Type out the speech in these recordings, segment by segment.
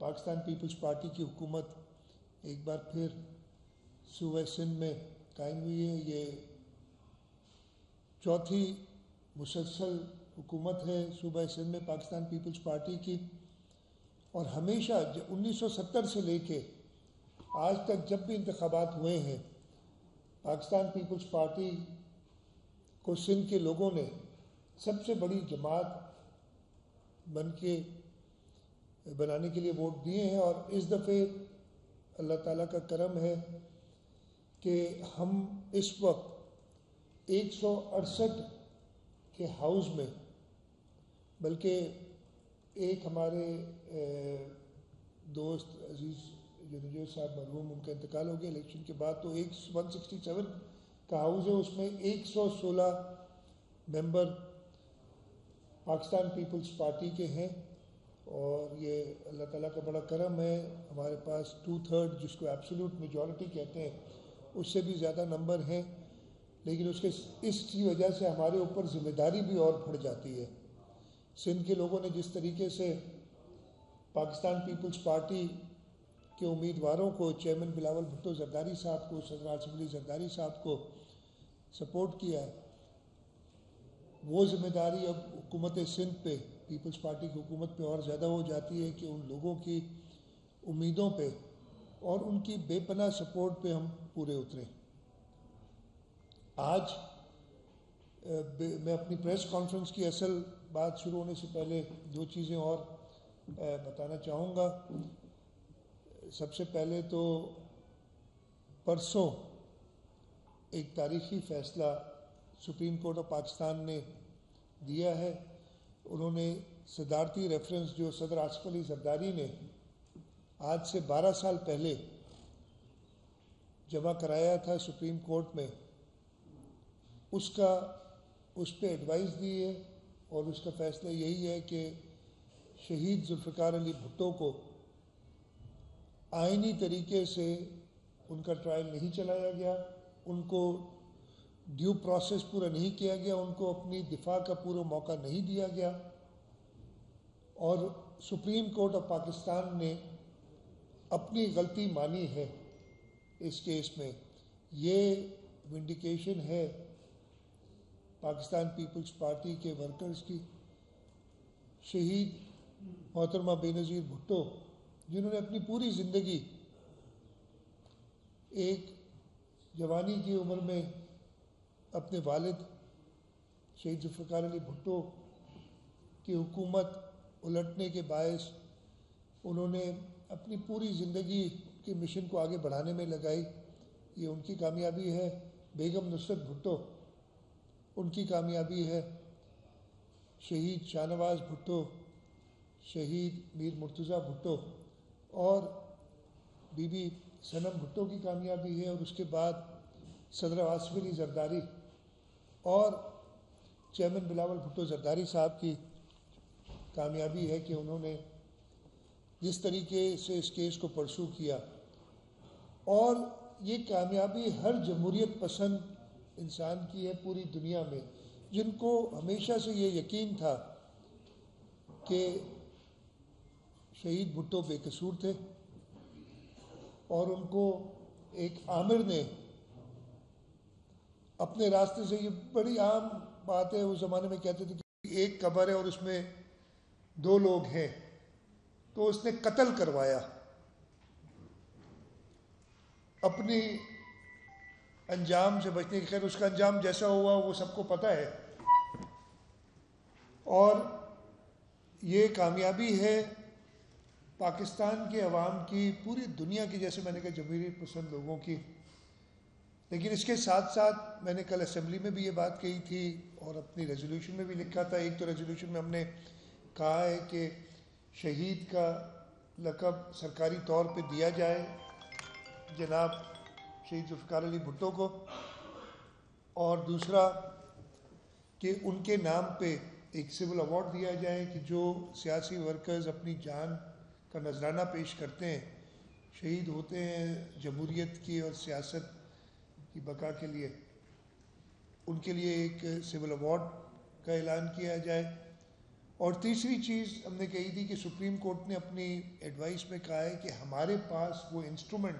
Pakistan Peoples party کی حکومت ایک بار پھر صوبہ سندھ میں قائم ہوئی ہے. یہ چوتھی مسلسل حکومت ہے صوبہ سندھ میں پاکستان پیپلز پارٹی کی، اور ہمیشہ 1970 سے لے کے آج تک جب بھی انتخابات ہوئے ہیں پاکستان پیپلز پارٹی کو سندھ کے لوگوں نے سب سے بڑی جماعت بنانے کے لیے ووٹ دیے ہیں. اور اس دفعہ اللہ تعالیٰ کا کرم ہے کہ ہم اس وقت 168 کے ہاؤس میں، بلکہ ایک ہمارے دوست عزیز جو نجوید صاحب مرحوم، ان کا انتقال ہو گیا الیکشن کے بعد، تو 167 کا ہاؤس ہے، اس میں 116 ممبر پاکستان پیپلز پارٹی کے ہیں. اور یہ اللہ تعالیٰ کا بڑا کرم ہے، ہمارے پاس 2/3 جس کو ایبسولوٹ میجورٹی کہتے ہیں اس سے بھی زیادہ نمبر ہیں، لیکن اس کی وجہ سے ہمارے اوپر ذمہ داری بھی اور بڑھ جاتی ہے. سندھ کے لوگوں نے جس طریقے سے پاکستان پیپلز پارٹی کے امیدواروں کو، چیئرمین بلاول بھٹو زرداری صاحب کو، صدر اسمبلی زرداری صاحب کو سپورٹ کیا ہے، وہ ذمہ داری اب حکومت سندھ پہ، پیپلز پارٹی کی حکومت پہ اور زیادہ ہو جاتی ہے کہ ان لوگوں کی امیدوں پہ اور ان کی بے پناہ سپورٹ پہ ہم پورے اتریں. آج میں اپنی پریس کانفرنس کی اصل بات شروع ہونے سے پہلے دو چیزیں اور بتانا چاہوں گا. سب سے پہلے تو پرسوں ایک تاریخی فیصلہ سپریم کورٹ آف پاکستان نے دیا ہے. انہوں نے صدارتی ریفرنس جو صدر آصف علی زرداری نے آج سے 12 سال پہلے جمع کرایا تھا سپریم کورٹ میں، اس پہ ایڈوائز دی ہے، اور اس کا فیصلہ یہی ہے کہ شہید ذوالفقار علی بھٹو کو آئینی طریقے سے ان کا ٹرائل نہیں چلایا گیا، ان کو ڈیو پروسیس پورا نہیں کیا گیا، ان کو اپنی دفاع کا پورا موقع نہیں دیا گیا، اور سپریم کورٹ آف پاکستان نے اپنی غلطی مانی ہے اس کیس میں. یہ ونڈیکیشن ہے پاکستان پیپلز پارٹی کے ورکرز کی. شہید محترمہ بے نظیر بھٹو جنہوں نے اپنی پوری زندگی ایک جوانی کی عمر میں اپنے والد شہید ذوالفقار علی بھٹو کی حکومت الٹنے کے باعث انہوں نے اپنی پوری زندگی کے مشن کو آگے بڑھانے میں لگائی. یہ ان کی کامیابی ہے. بیگم نصرت بھٹو ان کی کامیابی ہے. شہید شاہ نواز بھٹو، شہید میر مرتضیٰ بھٹو اور بی بی صنم بھٹو کی کامیابی ہے. اور اس کے بعد صدر آصف علی زرداری اور چیئرمین بلاول بھٹو زرداری صاحب کی کامیابی ہے کہ انہوں نے جس طریقے سے اس کیس کو پرسو کیا. اور یہ کامیابی ہر جمہوریت پسند انسان کی ہے پوری دنیا میں، جن کو ہمیشہ سے یہ یقین تھا کہ شہید بھٹو بے قصور تھے، اور ان کو ایک آمر نے اپنے راستے سے، یہ بڑی عام بات ہے، اس زمانے میں کہتے تھے کہ ایک قبر ہے اور اس میں 2 لوگ ہیں، تو اس نے قتل کروایا اپنی انجام سے بچنے کی. خیر اس کا انجام جیسا ہوا وہ سب کو پتہ ہے. اور یہ کامیابی ہے پاکستان کے عوام کی، پوری دنیا کی، جیسے میں نے کہا جمہوریت پسند لوگوں کی. لیکن اس کے ساتھ ساتھ میں نے کل اسمبلی میں بھی یہ بات کہی تھی اور اپنی ریزولوشن میں بھی لکھا تھا. ایک تو ریزولوشن میں ہم نے کہا ہے کہ شہید کا لقب سرکاری طور پہ دیا جائے جناب شہید ذوالفقار علی بھٹو کو، اور دوسرا کہ ان کے نام پہ ایک سول ایوارڈ دیا جائے کہ جو سیاسی ورکرز اپنی جان کا نذرانہ پیش کرتے ہیں، شہید ہوتے ہیں جمہوریت کی اور سیاست کی بقا کے لیے، ان کے لیے ایک سول ایوارڈ کا اعلان کیا جائے. اور تیسری چیز ہم نے کہی تھی کہ سپریم کورٹ نے اپنی ایڈوائس میں کہا ہے کہ ہمارے پاس وہ انسٹرومنٹ،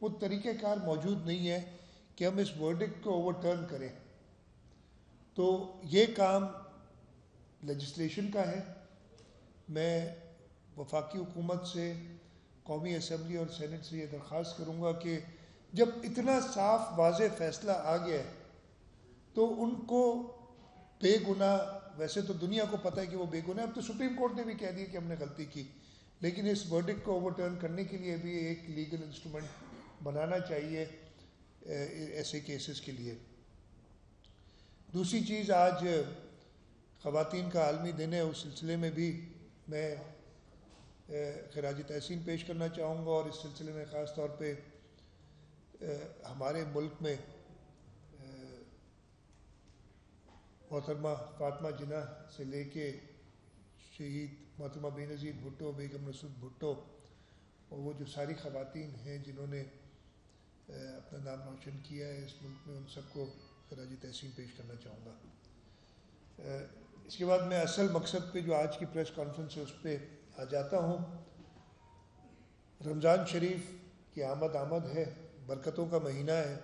وہ طریقہ کار موجود نہیں ہے کہ ہم اس ورڈکٹ کو اوور ٹرن کریں. تو یہ کام لیجسلیشن کا ہے. میں وفاقی حکومت سے، قومی اسمبلی اور سینٹ سے یہ درخواست کروں گا کہ جب اتنا صاف واضح فیصلہ آ گیا ہے تو ان کو بے گناہ، ویسے تو دنیا کو پتہ ہے کہ وہ بے گناہ، اب تو سپریم کورٹ نے بھی کہہ دیا کہ ہم نے غلطی کی، لیکن اس ورڈکٹ کو اوور ٹرن کرنے کے لیے بھی ایک لیگل انسٹرومنٹ بنانا چاہیے ایسے کیسز کے لیے. دوسری چیز، آج خواتین کا عالمی دن ہے، اس سلسلے میں بھی میں خراج تحسین پیش کرنا چاہوں گا، اور اس سلسلے میں خاص طور پہ ہمارے ملک میں محترمہ فاطمہ جناح سے لے کے شہید محترمہ بے نظیر بھٹو، بیگم نصرت بھٹو، اور وہ جو ساری خواتین ہیں جنہوں نے اپنا نام روشن کیا ہے اس ملک میں، ان سب کو خراج تحسین پیش کرنا چاہوں گا. اس کے بعد میں اصل مقصد پہ جو آج کی پریس کانفرنس ہے اس پہ آ جاتا ہوں. رمضان شریف کی آمد ہے، برکتوں کا مہینہ ہے،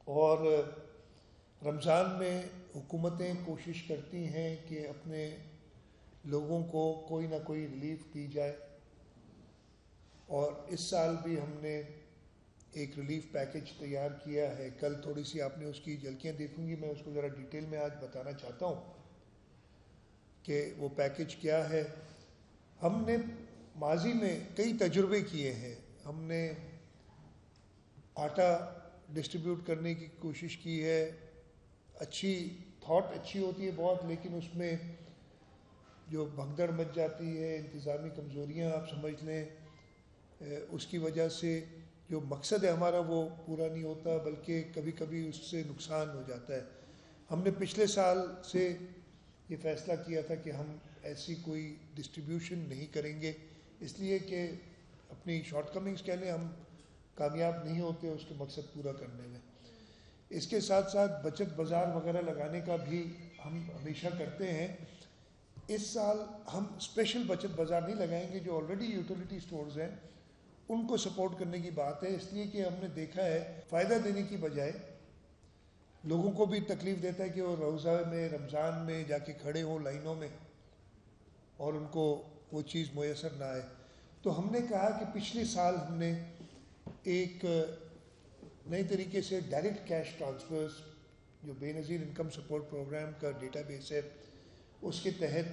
اور رمضان میں حکومتیں کوشش کرتی ہیں کہ اپنے لوگوں کو کوئی نہ کوئی ریلیف دی جائے، اور اس سال بھی ہم نے ایک ریلیف پیکج تیار کیا ہے. کل تھوڑی سی آپ نے اس کی جھلکیاں دیکھوں گی، میں اس کو ذرا ڈیٹیل میں آج بتانا چاہتا ہوں کہ وہ پیکج کیا ہے. ہم نے ماضی میں کئی تجربے کیے ہیں. ہم نے آٹا ڈسٹریبیوٹ کرنے کی کوشش کی ہے. اچھی تھاٹ اچھی ہوتی ہے بہت، لیکن اس میں جو بھگدڑ مچ جاتی ہے، انتظامی کمزوریاں آپ سمجھ لیں، اس کی وجہ سے جو مقصد ہے ہمارا وہ پورا نہیں ہوتا، بلکہ کبھی کبھی اس سے نقصان ہو جاتا ہے. ہم نے پچھلے سال سے یہ فیصلہ کیا تھا کہ ہم ایسی کوئی ڈسٹریبیوشن نہیں کریں گے، اس لیے کہ اپنی شارٹ کمنگز کہہ لیں، ہم کامیاب نہیں ہوتے اس کے مقصد پورا کرنے میں. اس کے ساتھ ساتھ بچت بازار وغیرہ لگانے کا بھی ہم ہمیشہ کرتے ہیں. اس سال ہم اسپیشل بچت بازار نہیں لگائیں گے، جو آلریڈی یوٹیلیٹی سٹورز ہیں ان کو سپورٹ کرنے کی بات ہے، اس لیے کہ ہم نے دیکھا ہے فائدہ دینے کی بجائے لوگوں کو بھی تکلیف دیتا ہے کہ وہ روزہ میں، رمضان میں جا کے کھڑے ہوں لائنوں میں اور ان کو وہ چیز میسر نہ آئے. تو ہم نے کہا کہ پچھلے سال ہم نے ایک نئے طریقے سے ڈائریکٹ کیش ٹرانسفرز، جو بے نظیر انکم سپورٹ پروگرام کا ڈیٹا بیس ہے، اس کے تحت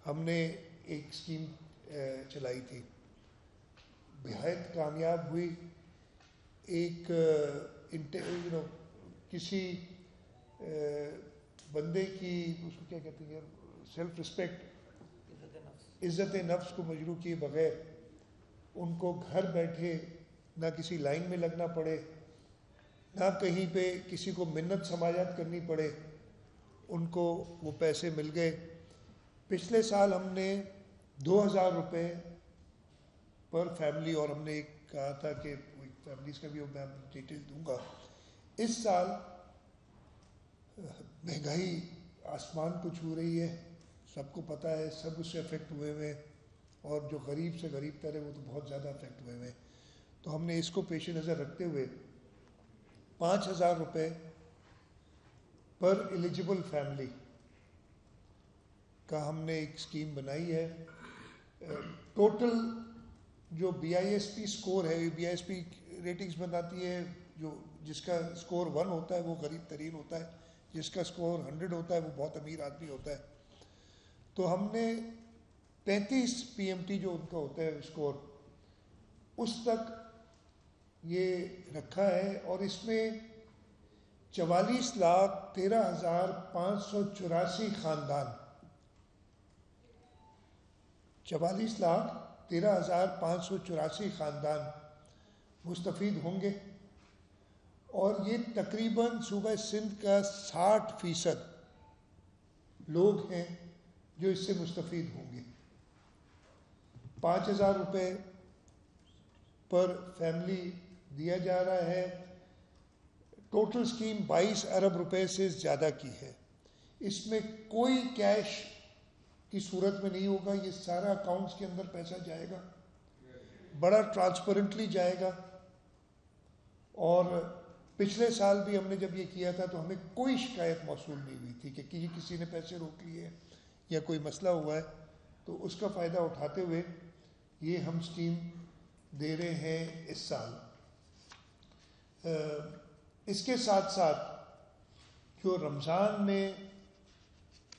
ہم نے ایک اسکیم چلائی تھی. بہت کامیاب ہوئی. ایک کسی بندے کی، اس کو کیا کہتے ہیں، سیلف رسپیکٹ، عزت نفس کو مجروح کیے بغیر ان کو گھر بیٹھے نہ کسی لائن میں لگنا پڑے، نہ کہیں پہ کسی کو منت سماجات کرنی پڑے، ان کو وہ پیسے مل گئے. پچھلے سال ہم نے 2000 روپے پر فیملی، اور ہم نے ایک کہا تھا کہ فیملیز کا بھی میں ڈیٹیل دوں گا. اس سال مہنگائی آسمان کو چھو رہی ہے، سب کو پتہ ہے، سب اس سے افیکٹ ہوئے ہوئے، اور جو غریب سے غریب تر ہے وہ تو بہت زیادہ افیکٹ ہوئے ہوئے. تو ہم نے اس کو پیش نظر رکھتے ہوئے 5000 روپے پر ایلیجبل فیملی کا ہم نے ایک اسکیم بنائی ہے. ٹوٹل جو B I S P score ہے، B I S P ratings بناتی ہے، جس کا اسکور 1 ہوتا ہے وہ غریب ترین ہوتا ہے، جس کا اسکور 100 ہوتا ہے وہ بہت امیر آدمی ہوتا ہے. تو ہم نے 35 پی ایم ٹی جو ان کا ہوتا ہے اسکور، اس تک یہ رکھا ہے، اور اس میں 44,13,584 خاندان، 44,13,584 خاندان مستفید ہوں گے، اور یہ تقریباً صوبہ سندھ کا 60% لوگ ہیں جو اس سے مستفید ہوں گے. 5000 روپے پر فیملی دیا جا رہا ہے. ٹوٹل اسکیم 22 ارب روپے سے زیادہ کی ہے. اس میں کوئی کیش کی صورت میں نہیں ہوگا. یہ سارا اکاؤنٹس کے اندر پیسہ جائے گا, بڑا ٹرانسپیرنٹلی جائے گا. اور پچھلے سال بھی ہم نے جب یہ کیا تھا تو ہمیں کوئی شکایت موصول نہیں ہوئی تھی کہ کسی نے پیسے روک لیے یا کوئی مسئلہ ہوا ہے. تو اس کا فائدہ اٹھاتے ہوئے یہ ہم اسکیم دے رہے ہیں اس سال. اس کے ساتھ ساتھ جو رمضان میں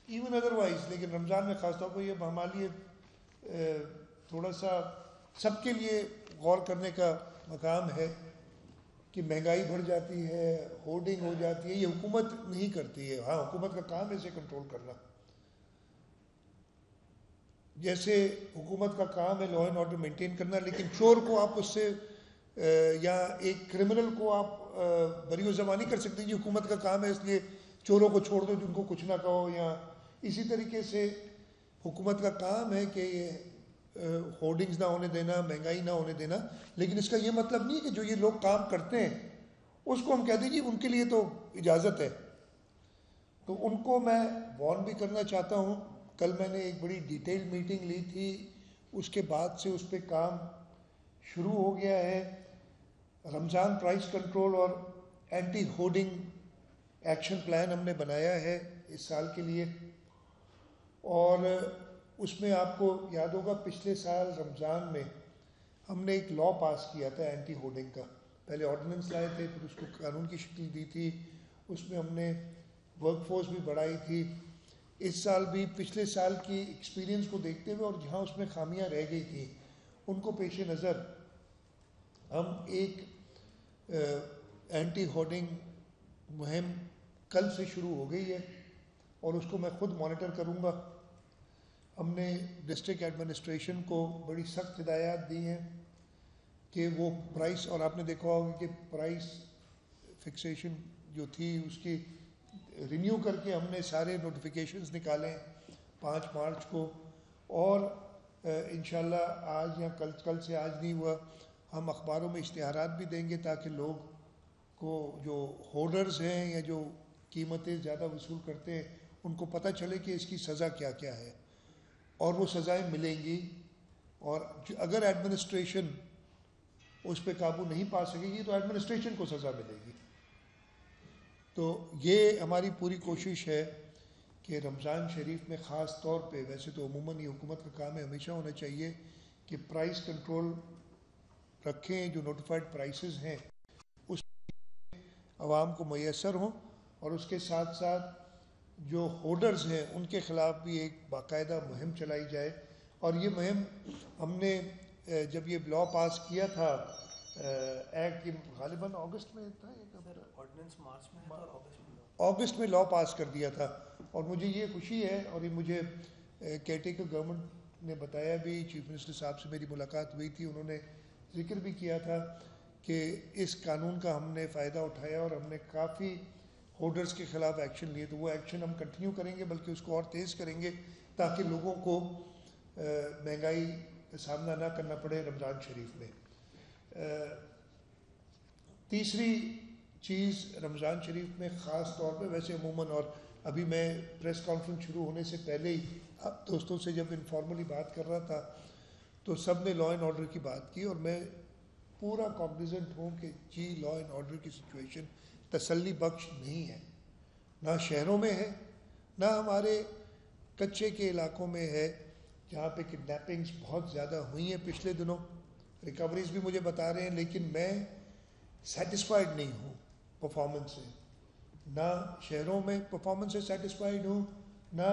ایون ادروائز, لیکن رمضان میں خاص طور پر یہ ہمارے لیے تھوڑا سا سب کے لیے غور کرنے کا مقام ہے کہ مہنگائی بڑھ جاتی ہے, ہورڈنگ ہو جاتی ہے. یہ حکومت نہیں کرتی ہے, ہاں حکومت کا کام ہے اسے کنٹرول کرنا. جیسے حکومت کا کام ہے لا اینڈ آرڈر مینٹین کرنا, لیکن چور کو آپ اس سے یا ایک کرمنل کو آپ بری و زبان نہیں کر سکتے کہ حکومت کا کام ہے اس لیے چوروں کو چھوڑ دو, جن کو کچھ نہ کہو. یا اسی طریقے سے حکومت کا کام ہے کہ یہ ہورڈنگز نہ ہونے دینا, مہنگائی نہ ہونے دینا, لیکن اس کا یہ مطلب نہیں کہ جو یہ لوگ کام کرتے ہیں اس کو ہم کہہ دیجیے ان کے لیے تو اجازت ہے. تو ان کو میں وارن بھی کرنا چاہتا ہوں. کل میں نے ایک بڑی ڈیٹیل میٹنگ لی تھی, اس کے بعد سے اس پہ کام شروع ہو گیا ہے. رمضان پرائس کنٹرول اور اینٹی ہورڈنگ ایکشن پلان ہم نے بنایا ہے اس سال کے لیے. اور اس میں آپ کو یاد ہوگا پچھلے سال رمضان میں ہم نے ایک لا پاس کیا تھا اینٹی ہورڈنگ کا. پہلے آرڈیننس لائے تھے, پھر اس کو قانون کی شکل دی تھی. اس میں ہم نے ورک فورس بھی بڑھائی تھی. اس سال بھی پچھلے سال کی ایکسپیرینس کو دیکھتے ہوئے اور جہاں اس میں خامیاں رہ گئی تھیں ان کو پیش نظر ہم ایک اینٹی ہورڈنگ مہم کل سے شروع ہو گئی ہے اور اس کو میں خود مانیٹر کروں گا. ہم نے ڈسٹرکٹ ایڈمنسٹریشن کو بڑی سخت ہدایات دی ہیں کہ وہ پرائس, اور آپ نے دیکھا ہوگا کہ پرائس فکسیشن جو تھی اس کی رینیو کر کے ہم نے سارے نوٹیفیکیشنز نکالے 5 مارچ کو. اور انشاءاللہ آج یا کل سے آج نہیں ہوا, ہم اخباروں میں اشتہارات بھی دیں گے تاکہ لوگ کو جو ہولڈرز ہیں یا جو قیمتیں زیادہ وصول کرتے ہیں ان کو پتہ چلے کہ اس کی سزا کیا کیا ہے اور وہ سزائیں ملیں گی. اور اگر ایڈمنسٹریشن اس پہ قابو نہیں پا سکے گی تو ایڈمنسٹریشن کو سزا ملے گی. تو یہ ہماری پوری کوشش ہے کہ رمضان شریف میں خاص طور پہ, ویسے تو عموماً یہ حکومت کا کام ہے, ہمیشہ ہونا چاہیے کہ پرائس کنٹرول رکھیں. جو نوٹیفائڈ پرائسز ہیں اس عوام کو میسر ہوں, اور اس کے ساتھ ساتھ جو ہولڈرز ہیں ان کے خلاف بھی ایک باقاعدہ مہم چلائی جائے. اور یہ مہم ہم نے جب یہ لا پاس کیا تھا ایکٹ غالباً اگست میں تھا, آرڈیننس مارچ میں تھا اور اگست میں لا پاس کر دیا تھا. اور مجھے یہ خوشی ہے, اور یہ مجھے کیئرٹیکر گورنمنٹ نے بتایا بھی, چیف منسٹر صاحب سے میری ملاقات ہوئی تھی, انہوں نے ذکر بھی کیا تھا کہ اس قانون کا ہم نے فائدہ اٹھایا اور ہم نے کافی ہولڈرز کے خلاف ایکشن لیے. تو وہ ایکشن ہم کنٹینیو کریں گے, بلکہ اس کو اور تیز کریں گے تاکہ لوگوں کو مہنگائی کا سامنا نہ کرنا پڑے رمضان شریف میں. تیسری چیز رمضان شریف میں خاص طور پہ, ویسے عموماً, اور ابھی میں پریس کانفرنس شروع ہونے سے پہلے ہی اب دوستوں سے جب انفارملی بات کر رہا تھا تو سب نے لا اینڈ آرڈر کی بات کی, اور میں پورا کاگنیزنٹ ہوں کہ جی لا اینڈ آرڈر کی سچویشن تسلی بخش نہیں ہے, نہ شہروں میں ہے نہ ہمارے کچے کے علاقوں میں ہے جہاں پہ کڈنیپنگز بہت زیادہ ہوئی ہیں پچھلے دنوں. ریکوریز بھی مجھے بتا رہے ہیں, لیکن میں سیٹسفائیڈ نہیں ہوں پرفارمنس سے, نہ شہروں میں پرفارمنس سے سیٹسفائیڈ ہوں, نہ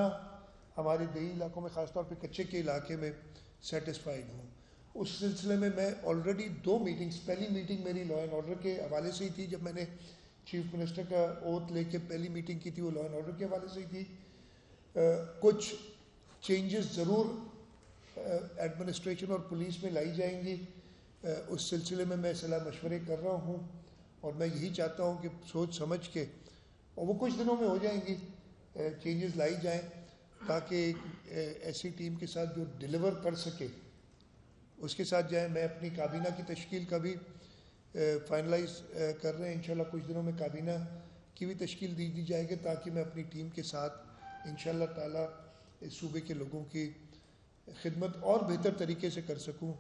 ہمارے دیہی علاقوں میں خاص طور پہ کچے کے علاقے میں سیٹسفائیڈ ہوں. اس سلسلے میں آلریڈی 2 میٹنگز, پہلی میٹنگ میری لا اینڈ آرڈر کے حوالے سے ہی تھی, جب میں نے چیف منسٹر کا اوتھ لے کے پہلی میٹنگ کی تھی وہ لا اینڈ آرڈر کے حوالے سے ہی تھی. کچھ چینجز ضرور ایڈمنسٹریشن اور پولیس میں لائی جائیں گی, اس سلسلے میں میں صلاح مشورے کر رہا ہوں, اور میں یہی چاہتا ہوں کہ سوچ سمجھ کے, اور وہ کچھ دنوں میں ہو جائیں گی, چینجز لائی جائیں تاکہ ایک ایسی ٹیم کے ساتھ جو ڈیلیور کر سکے اس کے ساتھ جائیں. میں اپنی کابینہ کی تشکیل کا بھی فائنلائز کر رہے ہیں, انشاءاللہ کچھ دنوں میں کابینہ کی بھی تشکیل دی جائے گی تاکہ میں اپنی ٹیم کے ساتھ انشاءاللہ تعالی اس صوبے کے لوگوں کی خدمت اور بہتر طریقے سے کر سکوں